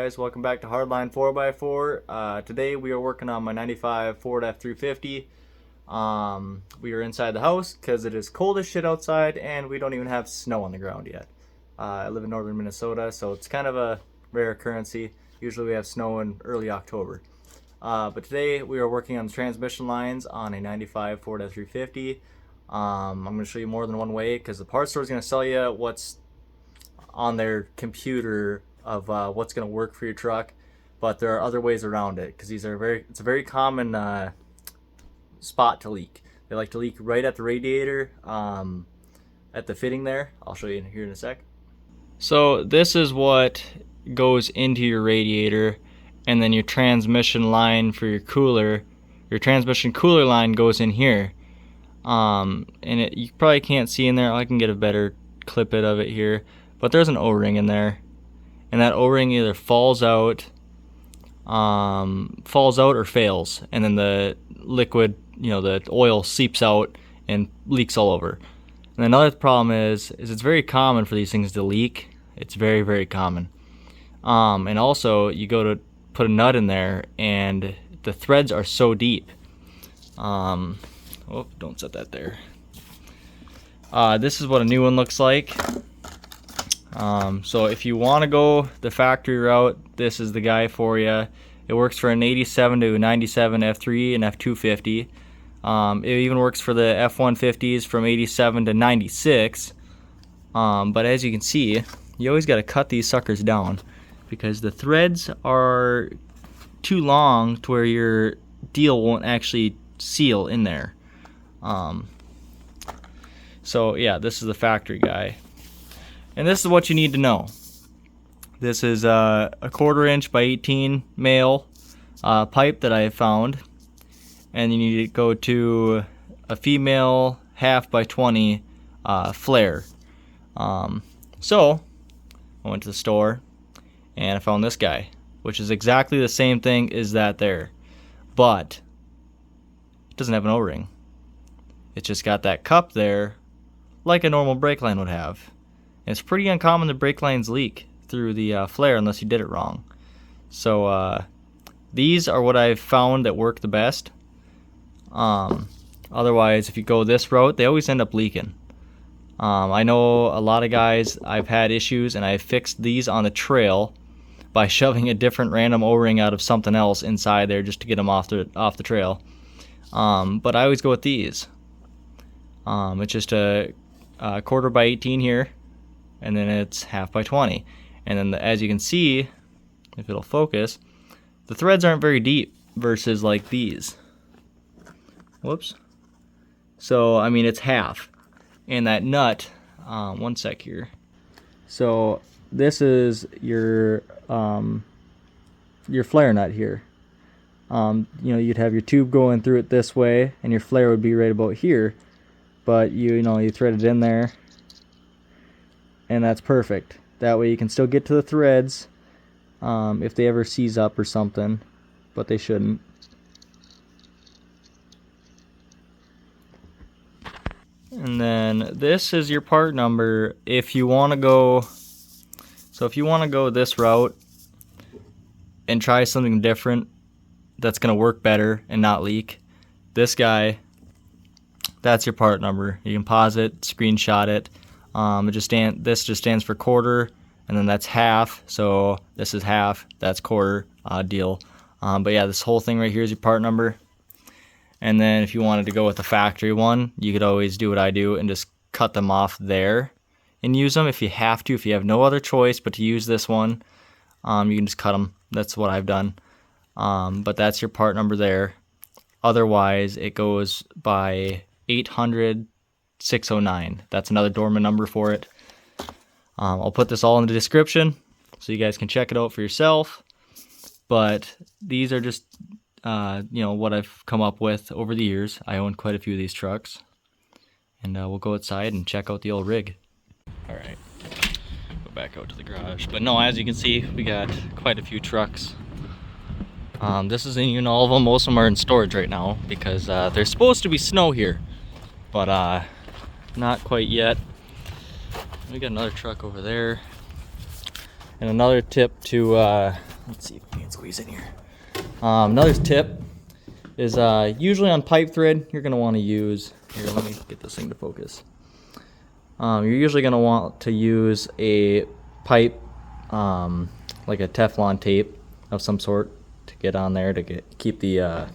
Guys, welcome back to Hardline 4x4. Today we are working on my 95 Ford F350. We are inside the house because it is cold as shit outside and we don't even have snow on the ground yet. I live in northern Minnesota, so it's kind of a rare occurrence. Usually we have snow in early October. But today we are working on the transmission lines on a 95 Ford F350. I'm going to show you more than one way because the parts store is going to sell you what's on their computer of what's going to work for your truck, but there are other ways around it because it's a very common spot to leak. They like to leak right at the radiator, at the fitting there. I'll show you here in a sec. So this is what goes into your radiator, and then your transmission line for your cooler. Your transmission cooler line goes in here, and you probably can't see in there. I can get a better clip of it here, but there's an O-ring in there. And that O-ring either falls out or fails, and then the liquid, the oil seeps out and leaks all over. And another problem is it's very common for these things to leak. It's very, very common. And also, you go to put a nut in there, and the threads are so deep. Oh, don't set that there. This is what a new one looks like. So if you want to go the factory route, this is the guy for you. It works for an 87 to 97 F3 and F250. It even works for the F150s from 87 to 96. But as you can see, you always got to cut these suckers down because the threads are too long to where your deal won't actually seal in there. So yeah, this is the factory guy. And this is what you need to know. This is a 1/4 inch by 18 male pipe that I found. And you need to go to a female 1/2 by 20 flare. So I went to the store and I found this guy, which is exactly the same thing as that there. But it doesn't have an O-ring. It's just got that cup there like a normal brake line would have. It's pretty uncommon that brake lines leak through the flare unless you did it wrong. So these are what I've found that work the best. Otherwise, if you go this route, they always end up leaking. I know a lot of guys, I've had issues, and I've fixed these on the trail by shoving a different random O-ring out of something else inside there just to get them off the trail. But I always go with these. It's just a 1/4 by 18 here. And then it's 1/2 by 20. And then as you can see, if it'll focus, the threads aren't very deep versus like these. Whoops. So, I mean, it's half. And that nut, one sec here. So this is your flare nut here. You'd have your tube going through it this way, and your flare would be right about here. But you thread it in there. And that's perfect. That way you can still get to the threads if they ever seize up or something, but they shouldn't. And then this is your part number if you want to go. So if you want to go this route and try something different that's going to work better and not leak, this guy, that's your part number. You can pause it, screenshot it. This just stands for 1/4, and then that's 1/2. So this is 1/2, that's 1/4 deal. But yeah, this whole thing right here is your part number. And then if you wanted to go with the factory one, you could always do what I do and just cut them off there and use them if you have to. If you have no other choice but to use this one, you can just cut them. That's what I've done. But that's your part number there. Otherwise, it goes by 800-609. That's another Dorman number for it. I'll put this all in the description so you guys can check it out for yourself. But these are just what I've come up with over the years. I own quite a few of these trucks. And we'll go outside and check out the old rig. Alright, go back out to the garage. But no, as you can see, we got quite a few trucks. This isn't even all of them. Most of them are in storage right now because there's supposed to be snow here. But not quite yet. We got another truck over there. And another tip to, let's see if we can squeeze in here. Another tip is usually on pipe thread, you're going to want to use, here, let me get this thing to focus. You're usually going to want to use a pipe, like a Teflon tape of some sort to get on there to keep the,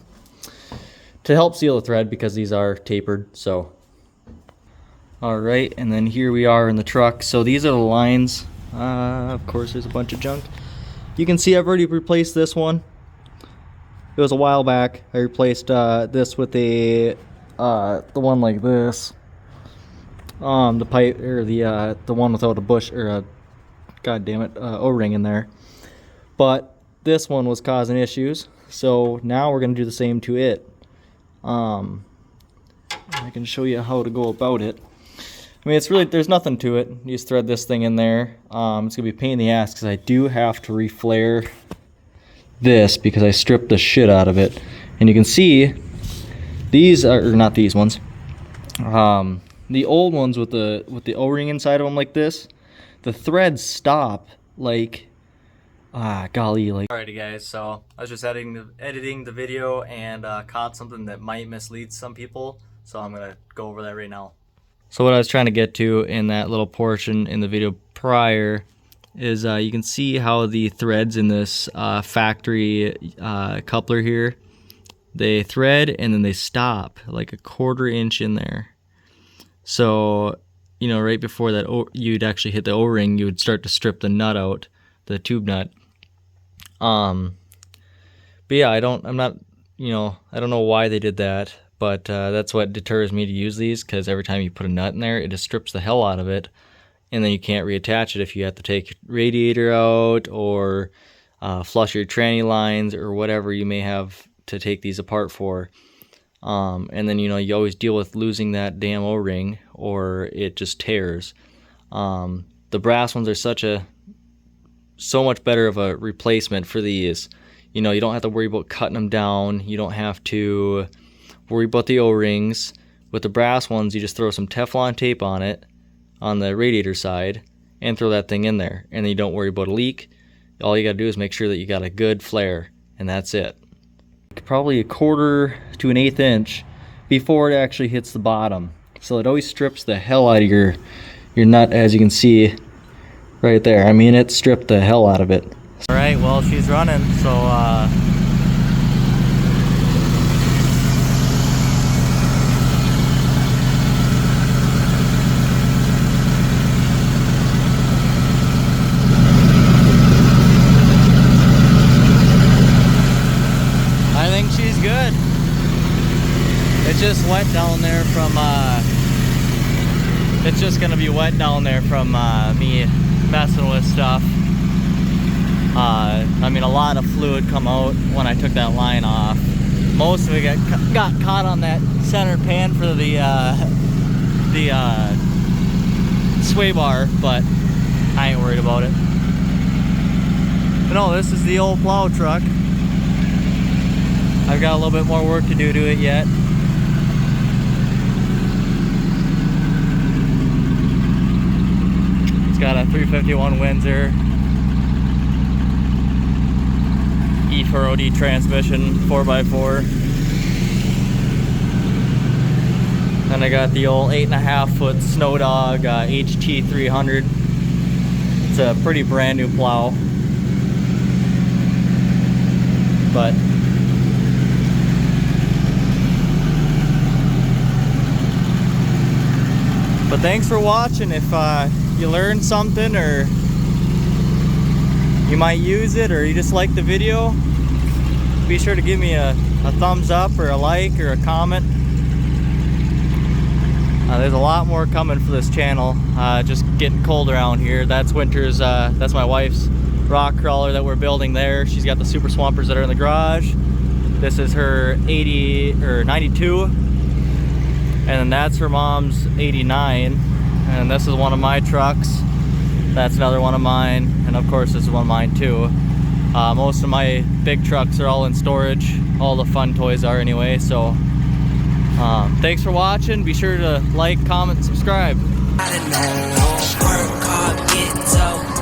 to help seal the thread because these are tapered, so. Alright, and then here we are in the truck. So these are the lines. Of course, there's a bunch of junk. You can see I've already replaced this one. It was a while back. I replaced this with the one like this. The pipe, or the one without a bush, or a, god damn it, O-ring in there. But this one was causing issues, so now we're gonna do the same to it. I can show you how to go about it. I mean, it's really, there's nothing to it. You just thread this thing in there. It's gonna be a pain in the ass because I do have to reflare this because I stripped the shit out of it. And you can see these are, or not these ones. The old ones with the O-ring inside of them like this, the threads stop like, golly, like. Alrighty guys, so I was just editing the video and caught something that might mislead some people. So I'm gonna go over that right now. So what I was trying to get to in that little portion in the video prior is you can see how the threads in this factory coupler here, they thread and then they stop like a 1/4 inch in there. So, you know, right before that you'd actually hit the O-ring, you would start to strip the nut out, the tube nut. But yeah, I don't know why they did that, but that's what deters me to use these, because every time you put a nut in there, it just strips the hell out of it. And then you can't reattach it if you have to take your radiator out or flush your tranny lines or whatever you may have to take these apart for. And then, you know, you always deal with losing that damn O-ring or it just tears. The brass ones are so much better of a replacement for these. You know, you don't have to worry about cutting them down. You don't have to worry about the O-rings. With the brass ones, you just throw some Teflon tape on it, on the radiator side, and throw that thing in there, and then you don't worry about a leak. All you gotta do is make sure that you got a good flare, and that's it. Probably a 1/4 to an 1/8 inch before it actually hits the bottom. So it always strips the hell out of your nut, as you can see right there. I mean, it stripped the hell out of it. All right, well, she's running, so she's good. It's just wet down there from it's just gonna be wet down there from me messing with stuff. I mean, a lot of fluid come out when I took that line off. Most of it got caught on that center pan for the sway bar, but I ain't worried about it. But no, this is the old plow truck. I've got a little bit more work to do to it yet. It's got a 351 Windsor E4OD transmission, 4x4. Then I got the old 8.5-foot Snow Dog HT300. It's a pretty brand new plow. But thanks for watching. If you learned something, or you might use it, or you just like the video, be sure to give me a thumbs up or a like or a comment. There's a lot more coming for this channel. Just getting cold around here. That's Winter's, that's my wife's rock crawler that we're building there. She's got the super swampers that are in the garage. This is her 80 or 92. And then that's her mom's 89, and this is one of my trucks. That's another one of mine, and of course this is one of mine too. Most of my big trucks are all in storage. All the fun toys are anyway. So thanks for watching. Be sure to like, comment, subscribe. I don't know, work hard, get so